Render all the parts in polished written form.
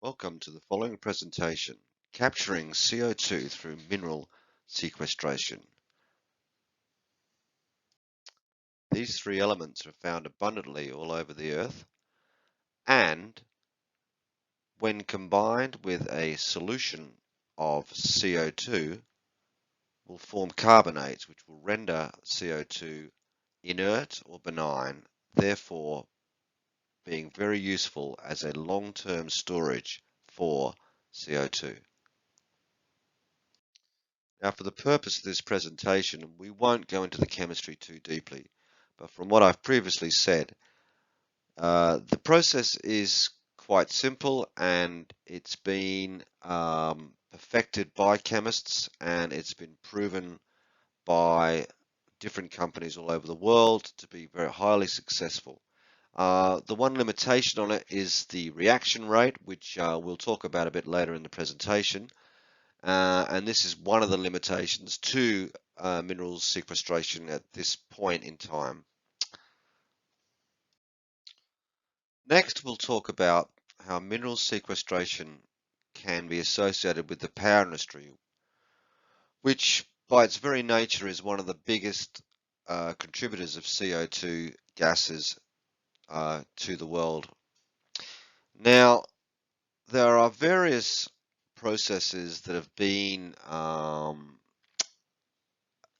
Welcome to the following presentation, Capturing CO2 through Mineral Sequestration. These three elements are found abundantly all over the Earth, and when combined with a solution of CO2, will form carbonates, which will render CO2 inert or benign, therefore being very useful as a long-term storage for CO2. Now, for the purpose of this presentation, we won't go into the chemistry too deeply, but from what I've previously said, the process is quite simple and it's been perfected by chemists and it's been proven by different companies all over the world to be very highly successful. The one limitation on it is the reaction rate, which we'll talk about a bit later in the presentation. And this is one of the limitations to mineral sequestration at this point in time. Next, we'll talk about how mineral sequestration can be associated with the power industry, which by its very nature is one of the biggest contributors of CO2 gases to the world. Now, there are various processes that have been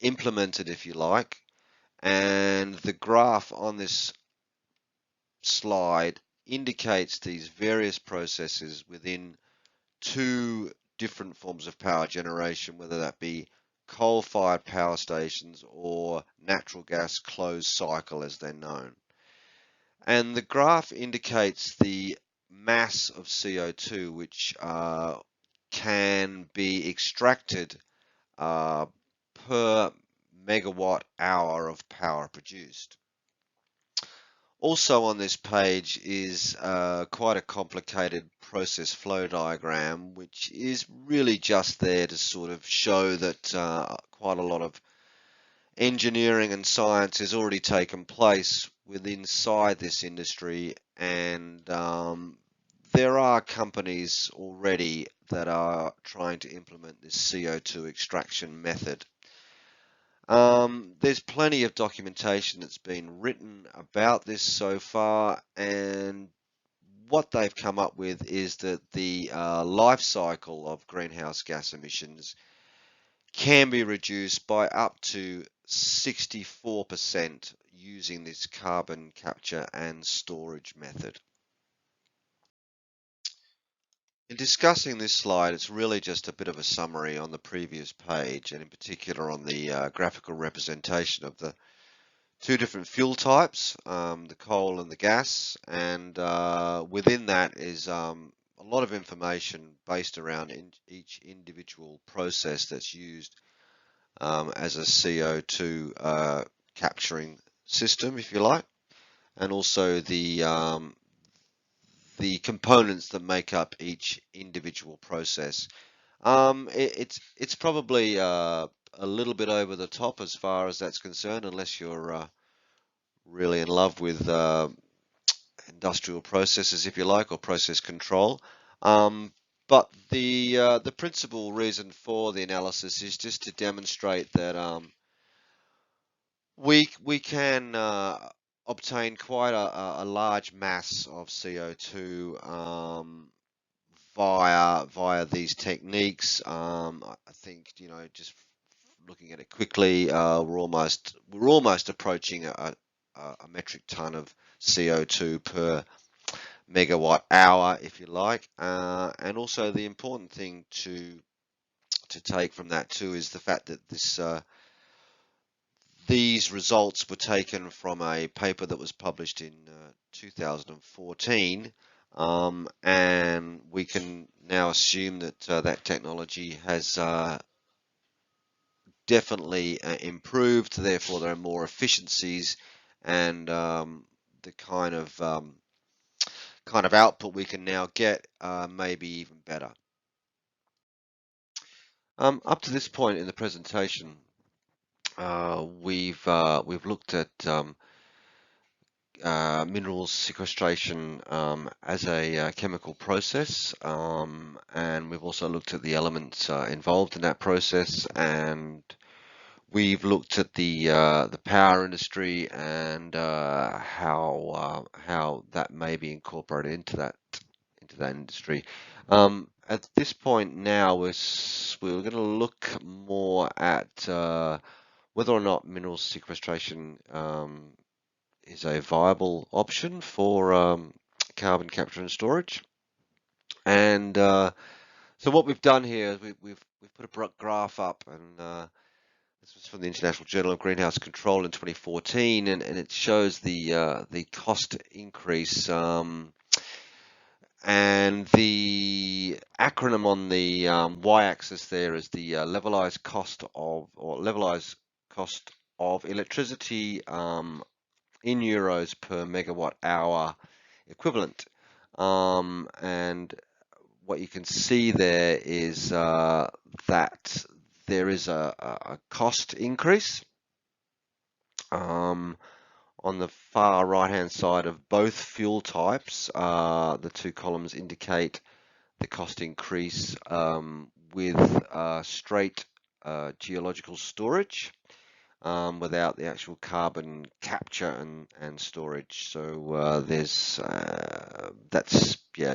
implemented, if you like, and the graph on this slide indicates these various processes within two different forms of power generation, whether that be coal-fired power stations or natural gas closed cycle as they're known. And the graph indicates the mass of CO2 which can be extracted per megawatt hour of power produced. Also on this page is quite a complicated process flow diagram, which is really just there to sort of show that quite a lot of engineering and science has already taken place inside this industry, and there are companies already that are trying to implement this CO2 extraction method. There's plenty of documentation that's been written about this so far, and what they've come up with is that the life cycle of greenhouse gas emissions can be reduced by up to 64% using this carbon capture and storage method. In discussing this slide, it's really just a bit of a summary on the previous page, and in particular on the graphical representation of the two different fuel types, the coal and the gas, and within that is a lot of information based around each individual process that's used as a CO2 capturing system, if you like, and also the components that make up each individual process. It's probably a little bit over the top as far as that's concerned, unless you're really in love with industrial processes, if you like, or process control. But the principal reason for the analysis is just to demonstrate that we can obtain quite a large mass of CO2 via these techniques. I think, you know, just looking at it quickly, we're almost approaching a metric ton of CO2 per megawatt hour, if you like. And also the important thing to take from that too is the fact that these results were taken from a paper that was published in 2014, and we can now assume that that technology has definitely improved. Therefore, there are more efficiencies, and the kind of output we can now get may be even better. Up to this point in the presentation, we've looked at mineral sequestration as a chemical process, and we've also looked at the elements involved in that process, and we've looked at the power industry and how that may be incorporated into that industry. At this point now, we're going to look more at whether or not mineral sequestration is a viable option for carbon capture and storage. And so what we've done here is we've put a graph up, and this was from the International Journal of Greenhouse Control in 2014, and it shows the cost increase. And the acronym on the y-axis there is the levelized cost of electricity in euros per megawatt hour equivalent. And what you can see there is that there is a cost increase. On the far right-hand side of both fuel types, the two columns indicate the cost increase with straight geological storage without the actual carbon capture and storage. So that's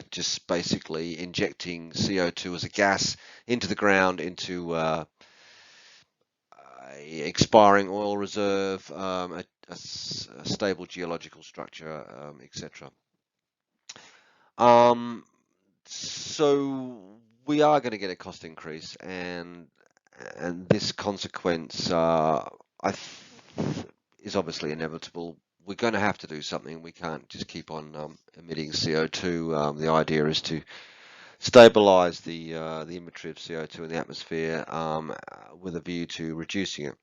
just basically injecting CO2 as a gas into the ground, into expiring oil reserve, a stable geological structure, etc. So we are going to get a cost increase, and this consequence is obviously inevitable. We're going to have to do something. We can't just keep on emitting CO2. The idea is to stabilize the inventory of CO2 in the atmosphere with a view to reducing it.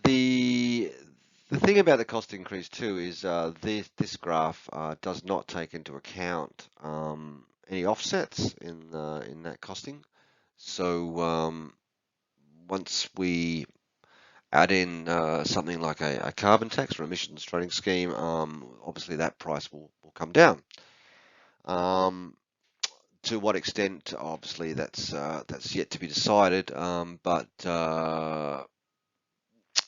The thing about the cost increase too is this graph does not take into account any offsets in that costing. So once we add in something like a carbon tax or emissions trading scheme, obviously that price will come down. To what extent, obviously, that's yet to be decided. But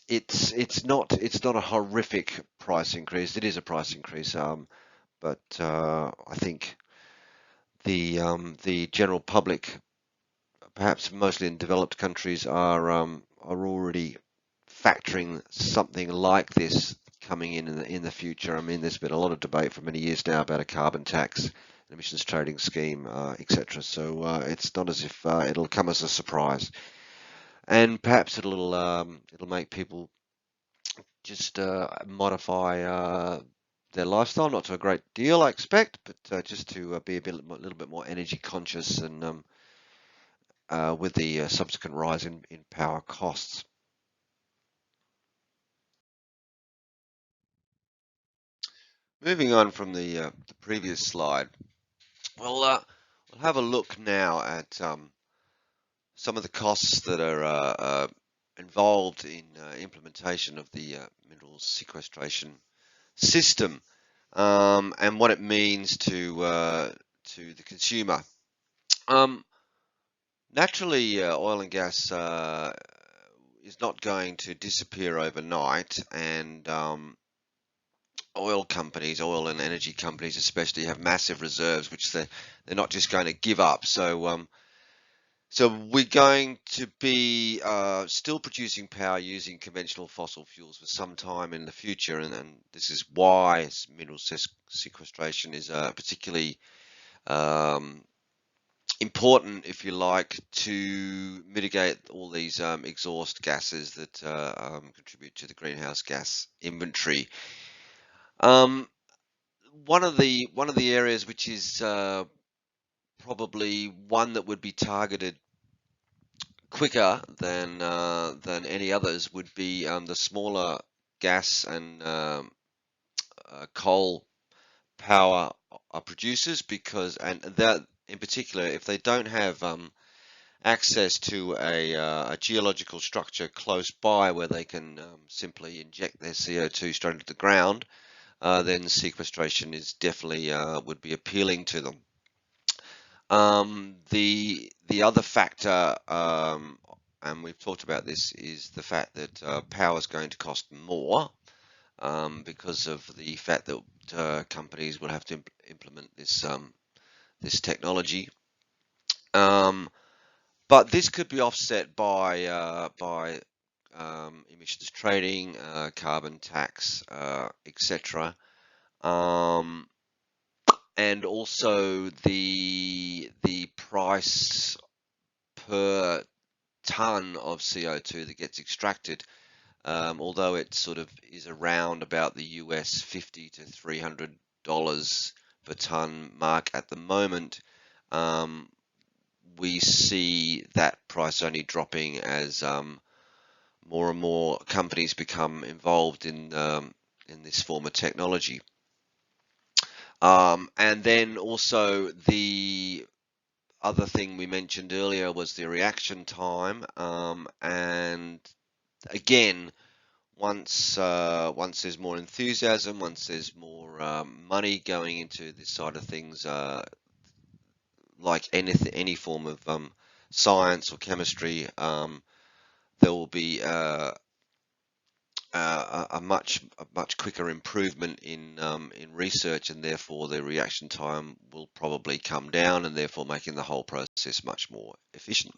it's not a horrific price increase. It is a price increase, but I think the general public, perhaps mostly in developed countries, are already factoring something like this coming in the future. I mean, there's been a lot of debate for many years now about a carbon tax, an emissions trading scheme, etc. So it's not as if it'll come as a surprise, and perhaps it'll make people just modify their lifestyle, not to a great deal, I expect, but just to be a little bit more energy conscious, and with the subsequent rise in power costs. Moving on from the previous slide, we'll have a look now at some of the costs that are involved in implementation of the mineral sequestration system, and what it means to the consumer. Naturally, oil and gas is not going to disappear overnight, and oil and energy companies especially have massive reserves which they're not just going to give up. So we're going to be still producing power using conventional fossil fuels for some time in the future, and this is why mineral sequestration is particularly important, if you like, to mitigate all these exhaust gases that contribute to the greenhouse gas inventory. One of the areas which is probably one that would be targeted quicker than any others would be the smaller gas and coal power producers, because, and that in particular, if they don't have access to a geological structure close by where they can simply inject their CO2 straight into the ground, then sequestration is definitely would be appealing to them. The other factor, and we've talked about this, is the fact that power is going to cost more because of the fact that companies will have to implement this technology. But this could be offset by emissions trading, carbon tax, etc. And also the price per ton of CO2 that gets extracted, although it sort of is around about the US $50 to $300 per ton mark at the moment. We see that price only dropping as more and more companies become involved in this form of technology. And then also the other thing we mentioned earlier was the reaction time, and again, once there's more enthusiasm, once there's more money going into this side of things, like any form of science or chemistry, there will be a much quicker improvement in research, and therefore the reaction time will probably come down, and therefore making the whole process much more efficient.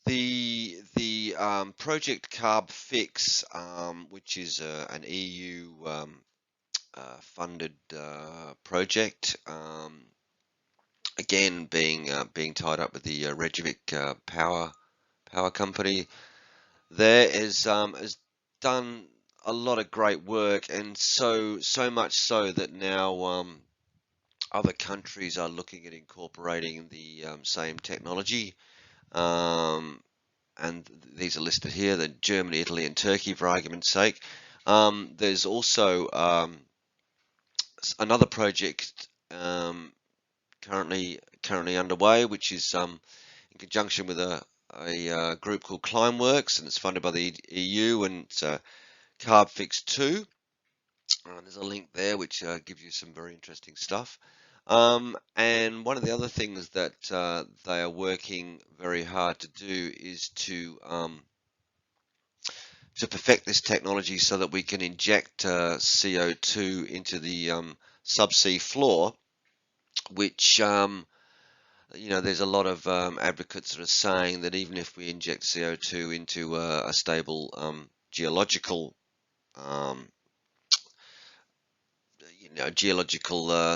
The project Carb Fix, which is an EU funded project, again being tied up with the Reykjavik power company, there has done a lot of great work, and so much so that now other countries are looking at incorporating the same technology. And these are listed here: the Germany, Italy, and Turkey, for argument's sake. There's also another project currently underway, which is in conjunction with a group called Climeworks, and it's funded by the EU, and it's CarbFix 2. There's a link there which gives you some very interesting stuff. And one of the other things that they are working very hard to do is to perfect this technology so that we can inject CO2 into the subsea floor, which there's a lot of advocates that are saying that even if we inject CO2 into a stable geological um,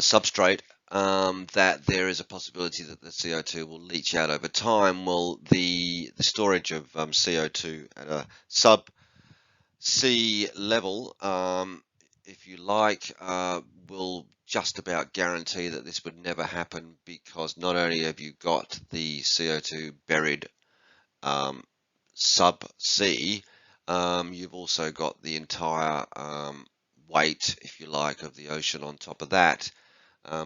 substrate, that there is a possibility that the CO2 will leach out over time. Well, the storage of CO2 at a sub-sea level, if you like, will just about guarantee that this would never happen, because not only have you got the CO2 buried sub-sea, you've also got the entire weight, if you like, of the ocean on top of that.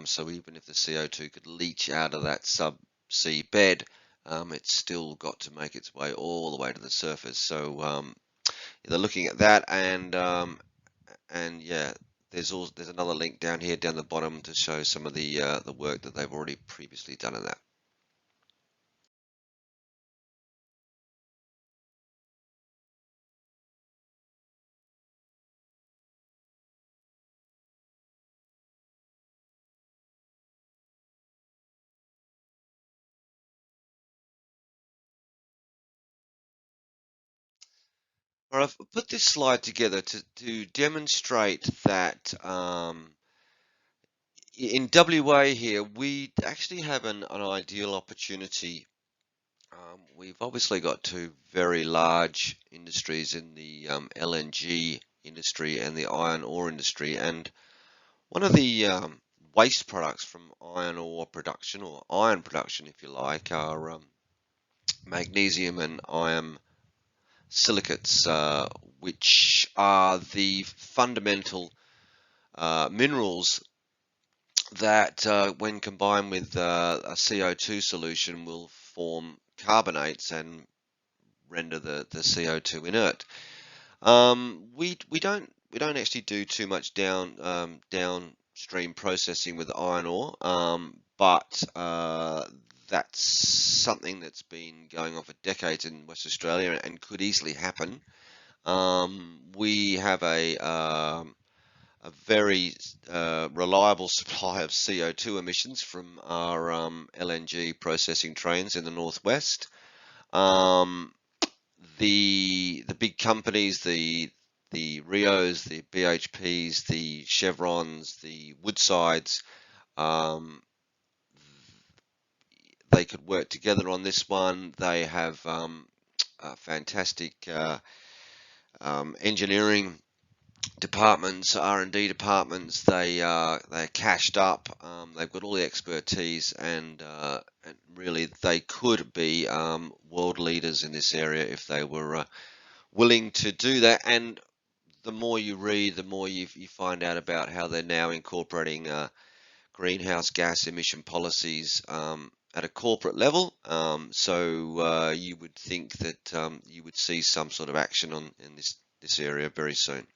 So even if the CO2 could leach out of that sub-sea bed, it's still got to make its way all the way to the surface. So they're looking at that, and yeah, there's another link down here down the bottom to show some of the work that they've already previously done in that. Well, I've put this slide together to demonstrate that in WA here, we actually have an ideal opportunity. We've obviously got two very large industries in the LNG industry and the iron ore industry, and one of the waste products from iron ore production, or iron production if you like, are magnesium and iron silicates, which are the fundamental minerals that, when combined with a CO2 solution, will form carbonates and render the CO2 inert. We don't actually do too much downstream processing with iron ore, but that's something that's been going on for decades in West Australia and could easily happen. We have a very reliable supply of CO2 emissions from our LNG processing trains in the northwest. Um, the big companies, the Rios, the BHPs, the Chevrons, the Woodsides, um, they could work together on this one. They have fantastic engineering departments, R&D departments. They're cashed up. They've got all the expertise, and really they could be world leaders in this area if they were willing to do that. And the more you read, the more you find out about how they're now incorporating greenhouse gas emission policies at a corporate level. So you would think that you would see some sort of action in this area very soon.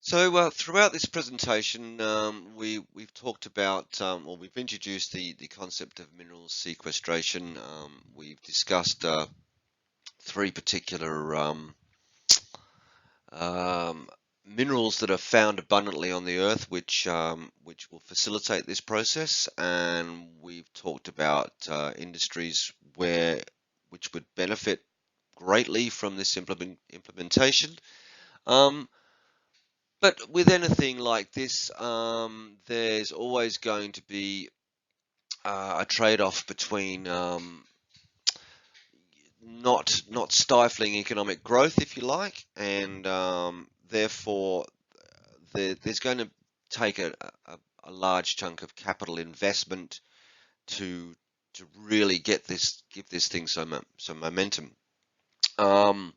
So throughout this presentation, we've talked about, or we've introduced the concept of mineral sequestration. We've discussed three particular um, minerals that are found abundantly on the Earth, which will facilitate this process, and we've talked about industries which would benefit greatly from this implementation. Um, But with anything like this, there's always going to be a trade-off between not stifling economic growth, if you like, and therefore there's going to take a large chunk of capital investment to really give this thing some momentum. Um,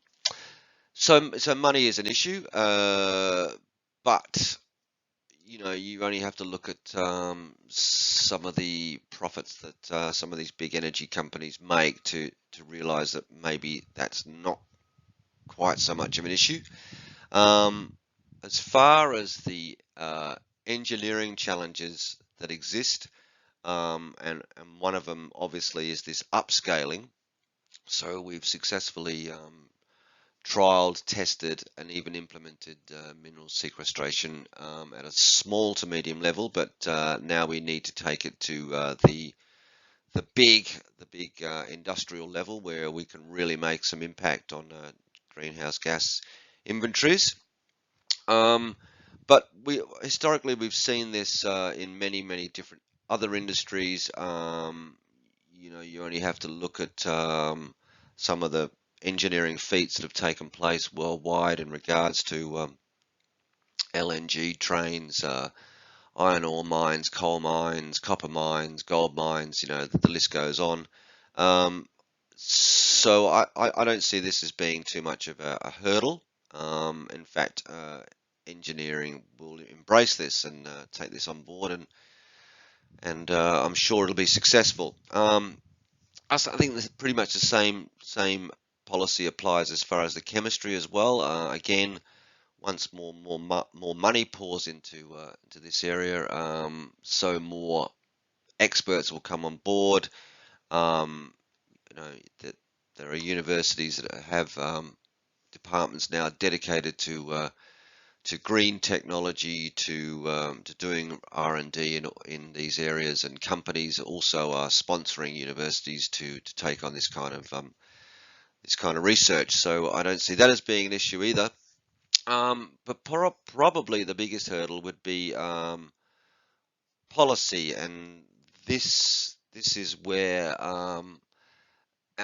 so money is an issue, but you only have to look at some of the profits that some of these big energy companies make to realize that maybe that's not quite so much of an issue. Um, as far as the engineering challenges that exist, and one of them obviously is this upscaling. So we've successfully trialed, tested, and even implemented mineral sequestration at a small to medium level, but now we need to take it to the big industrial level where we can really make some impact on greenhouse gas inventories. But historically we've seen this in many different other industries. You only have to look at some of the engineering feats that have taken place worldwide in regards to LNG trains, iron ore mines, coal mines, copper mines, gold mines. The list goes on. So I don't see this as being too much of a hurdle. In fact, engineering will embrace this and take this on board, and I'm sure it'll be successful. I think this pretty much the same policy applies as far as the chemistry as well. Again, once more money pours into this area, so more experts will come on board. That there are universities that have departments now dedicated to green technology, to doing R&D in these areas, and companies also are sponsoring universities to take on this kind of research. So I don't see that as being an issue either. But probably the biggest hurdle would be policy, and this is where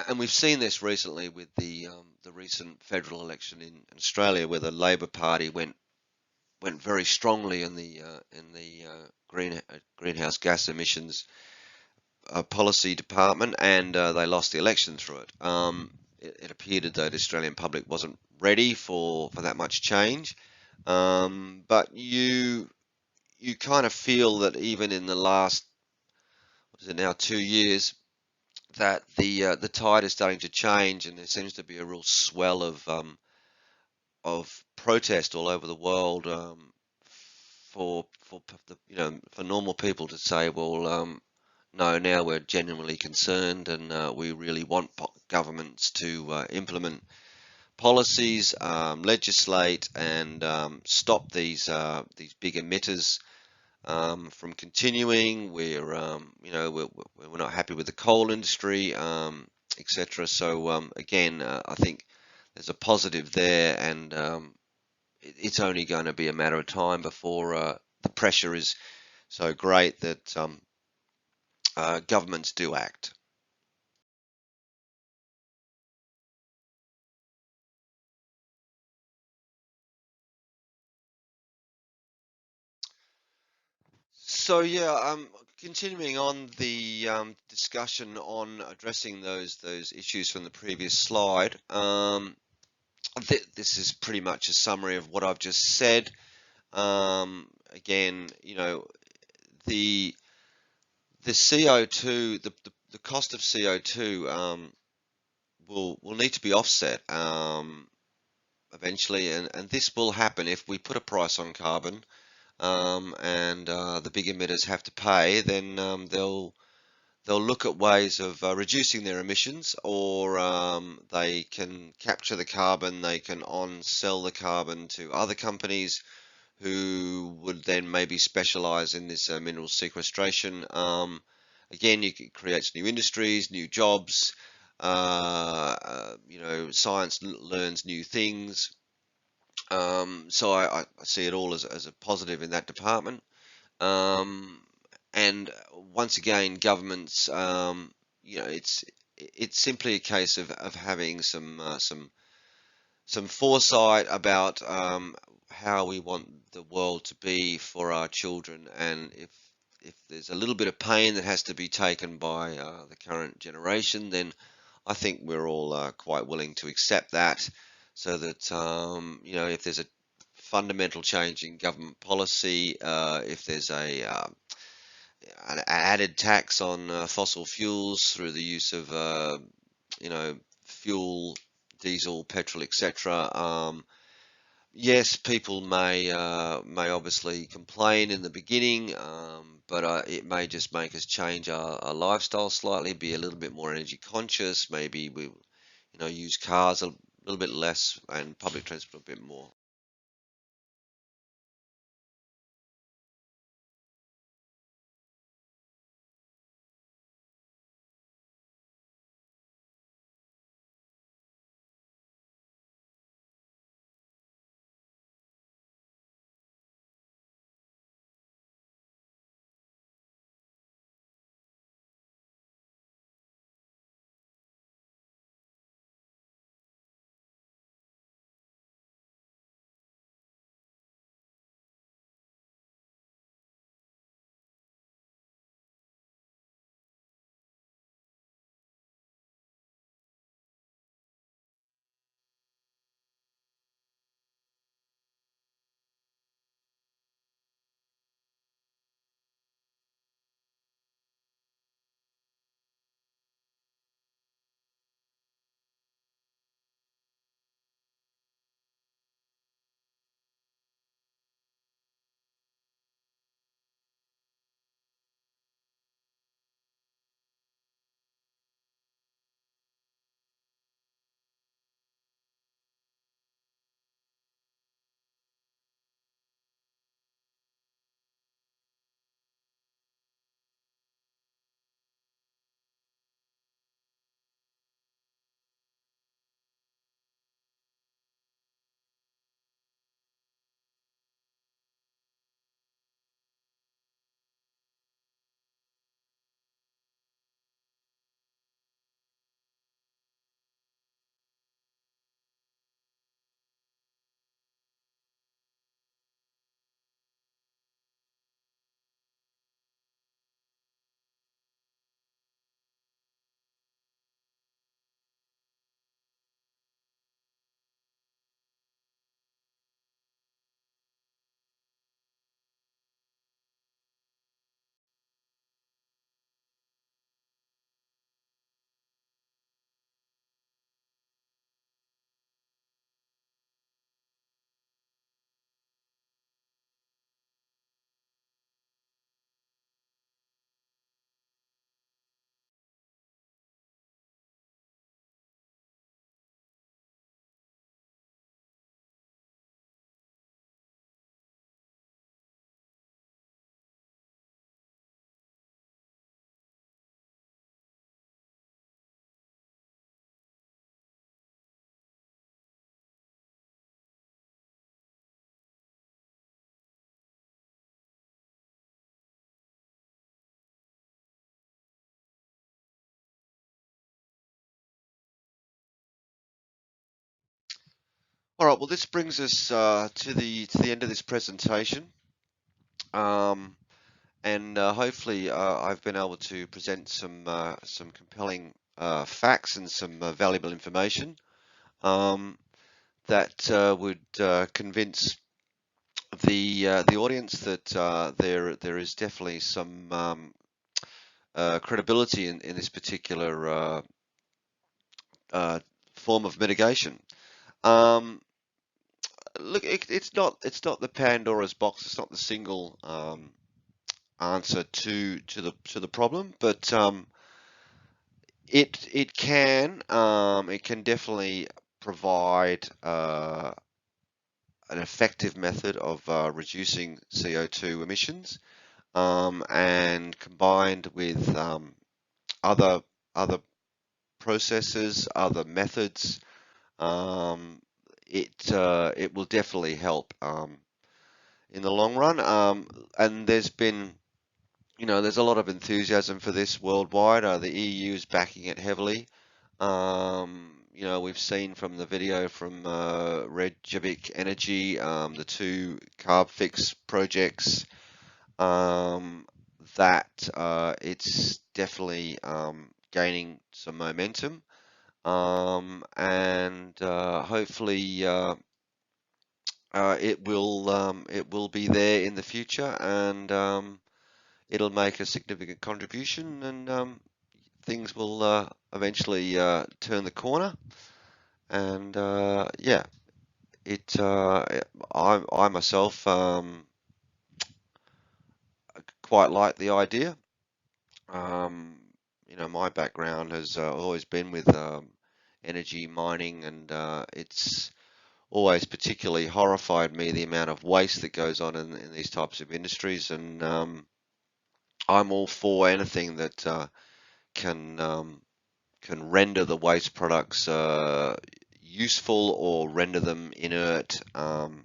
and we've seen this recently with the recent federal election in Australia, where the Labor Party went very strongly in the greenhouse gas emissions policy department, and they lost the election through it. It appeared that the Australian public wasn't ready for that much change, but you kind of feel that even in the last, what is it now, 2 years, that the tide is starting to change, and there seems to be a real swell of protest all over the world, for normal people to say, well, no, now we're genuinely concerned, and we really want governments to implement policies, legislate, and stop these big emitters from continuing. We're not happy with the coal industry, etc. So again, I think there's a positive there, and it's only going to be a matter of time before the pressure is so great that governments do act. So yeah, continuing on the discussion on addressing those issues from the previous slide. This is pretty much a summary of what I've just said. Again, the CO2, the cost of CO2 will need to be offset eventually, and this will happen if we put a price on carbon, and the big emitters have to pay. Then they'll look at ways of reducing their emissions, or they can capture the carbon, they can on-sell the carbon to other companies who would then maybe specialize in this mineral sequestration. Again, it creates new industries, new jobs. Science learns new things. So I see it all as a positive in that department. Um, and once again, governments, it's simply a case of having some foresight about how we want the world to be for our children, and if there's a little bit of pain that has to be taken by the current generation, then I think we're all quite willing to accept that, so that if there's fundamental change in government policy, if there's an added tax on fossil fuels through the use of you know, fuel, diesel, petrol, etc. Yes, people may obviously complain in the beginning, but it may just make us change our lifestyle slightly, be a little bit more energy conscious. Maybe we, use cars a little bit less and public transport a bit more. All right. Well, this brings us to the end of this presentation. Um, and hopefully I've been able to present some compelling facts and some valuable information um, that would convince the audience that there is definitely some credibility in this particular uh, form of mitigation. Um, Look, it's not the Pandora's box. It's not the single answer to the problem, but it can definitely provide an effective method of reducing CO2 emissions, and combined with other other processes, other methods, um, it will definitely help in the long run. And there's a lot of enthusiasm for this worldwide. The EU is backing it heavily. We've seen from the video from Reykjavik Energy, the two carb fix projects, um, that it's definitely gaining some momentum. And hopefully it will be there in the future, and it'll make a significant contribution, and things will eventually turn the corner. And yeah, it I myself quite like the idea. Um, my background has always been with energy mining, and it's always particularly horrified me the amount of waste that goes on in these types of industries. And I'm all for anything that can render the waste products useful, or render them inert and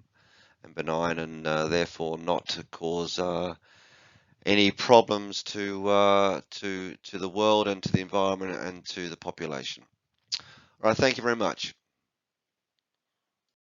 benign, and therefore not to cause any problems to the world and to the environment and to the population. All right, thank you very much.